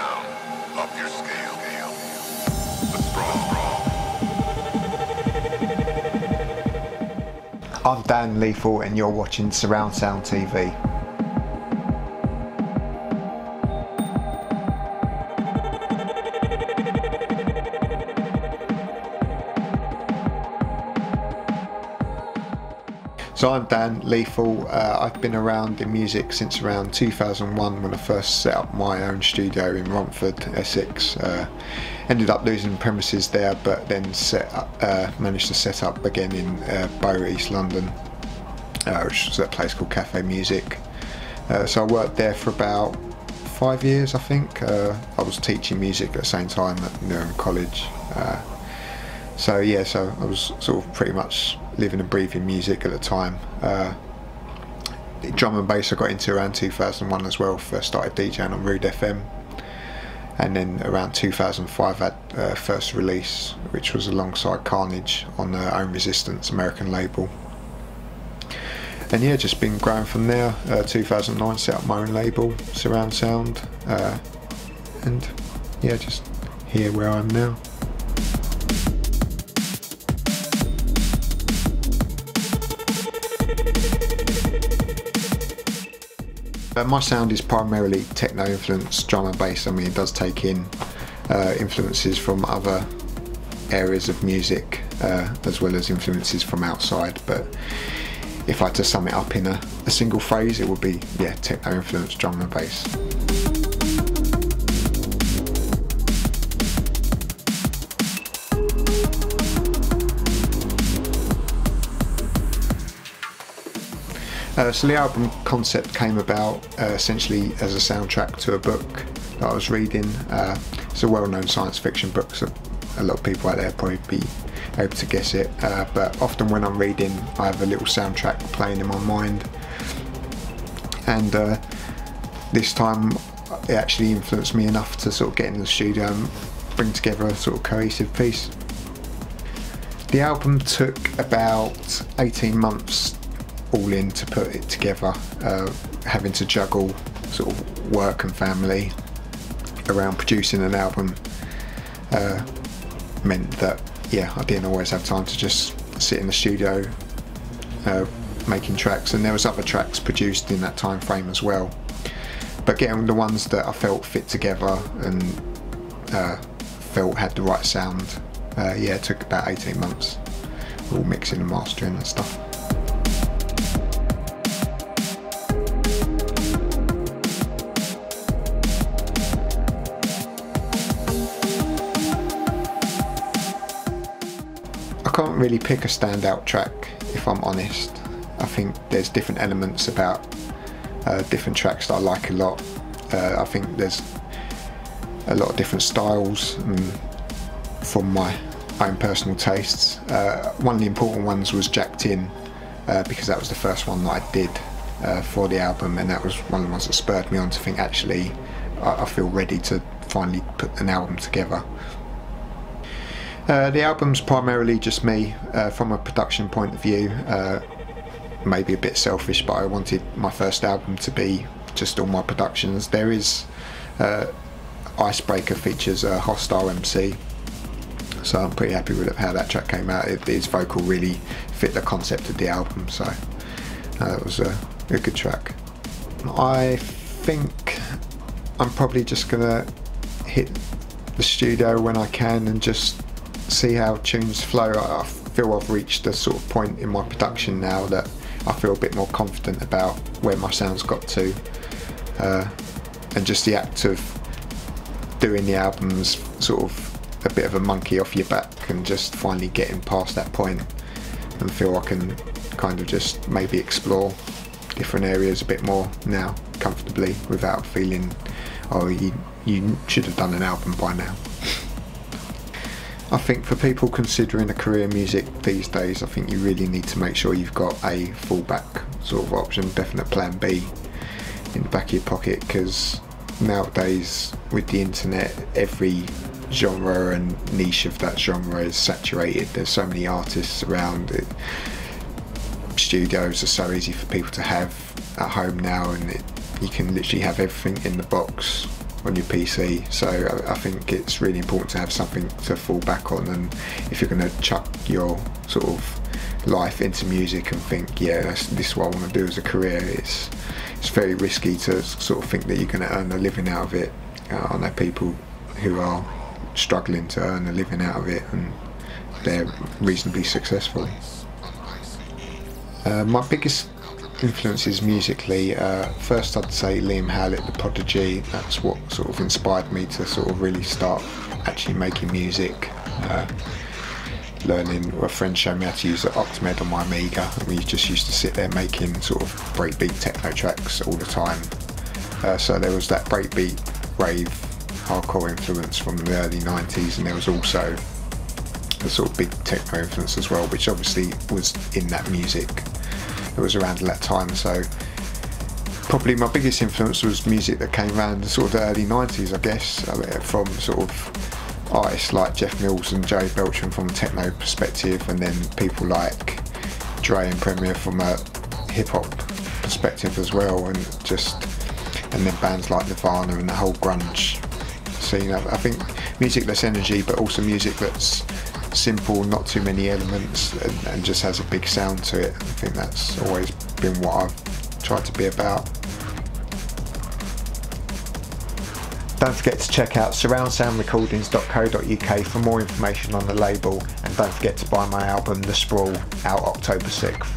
down, up your scale. The Sprawl. I'm Dan Lethal and you're watching Surround Sound TV. So I'm Dan Lethal. I've been around in music since around 2001 when I first set up my own studio in Romford, Essex. Ended up losing premises there, but then managed to set up again in Bow, East London, which was a place called Cafe Music. So I worked there for about 5 years, I think. I was teaching music at the same time at Newham College. So I was sort of pretty much living and breathing music at the time. Drum and bass I got into around 2001 as well. First started DJing on Rude FM, and then around 2005 I had first release, which was alongside Carnage on the Own Resistance American label. And yeah, just been growing from there. 2009 set up my own label, Surround Sound, and yeah, just here where I am now. My sound is primarily techno influenced, drum and bass. I mean, it does take in influences from other areas of music as well as influences from outside, but if I had to sum it up in a single phrase, it would be, yeah, techno influenced drum and bass. So the album concept came about essentially as a soundtrack to a book that I was reading. It's a well-known science fiction book, so a lot of people out there probably be able to guess it. But often when I'm reading, I have a little soundtrack playing in my mind. And this time it actually influenced me enough to sort of get in the studio and bring together a sort of cohesive piece. The album took about 18 months all in to put it together, having to juggle sort of work and family around producing an album meant that, yeah, I didn't always have time to just sit in the studio making tracks, and there was other tracks produced in that time frame as well, but getting the ones that I felt fit together and felt had the right sound, yeah, it took about 18 months, all mixing and mastering and stuff. I can't really pick a standout track, if I'm honest. I think there's different elements about different tracks that I like a lot. I think there's a lot of different styles from my own personal tastes. One of the important ones was Jacked In, because that was the first one that I did for the album, and that was one of the ones that spurred me on to think, actually, I feel ready to finally put an album together. The album's primarily just me from a production point of view. Maybe a bit selfish, but I wanted my first album to be just all my productions. There is Icebreaker features a Hostile MC, so I'm pretty happy with how that track came out. His vocal really fit the concept of the album, so that was a good track. I think I'm probably just gonna hit the studio when I can and just see how tunes flow. I feel I've reached a sort of point in my production now that I feel a bit more confident about where my sound's got to, and just the act of doing the album's sort of a bit of a monkey off your back, and just finally getting past that point and feel I can kind of just maybe explore different areas a bit more now comfortably without feeling, oh, you should have done an album by now. I think for people considering a career in music these days, I think you really need to make sure you've got a fallback sort of option, definite plan B in the back of your pocket, because nowadays with the internet, every genre and niche of that genre is saturated. There's so many artists around it. Studios are so easy for people to have at home now, and you can literally have everything in the box on your PC. So I think it's really important to have something to fall back on, and if you're going to chuck your sort of life into music and think, yeah, this is what I want to do as a career, it's very risky to sort of think that you're going to earn a living out of it. I know people who are struggling to earn a living out of it, and they're reasonably successful. My biggest influences musically, first I'd say Liam Howlett, The Prodigy. That's what sort of inspired me to sort of really start actually making music. Learning, a friend showed me how to use the Octamed on my Amiga, and we just used to sit there making sort of breakbeat techno tracks all the time. So there was that breakbeat, rave, hardcore influence from the early 90s, and there was also a sort of big techno influence as well, which obviously was in that music that was around at that time. So probably my biggest influence was music that came around the sort of the early 90s, I guess, from sort of artists like Jeff Mills and Joey Beltran from a techno perspective, and then people like Dre and Premier from a hip-hop perspective as well, and then bands like Nirvana and the whole grunge scene. I think music that's energy, but also music that's simple, not too many elements, and just has a big sound to it. I think that's always been what I've tried to be about. Don't forget to check out surroundsoundrecordings.co.uk for more information on the label, and don't forget to buy my album The Sprawl, out October 6th.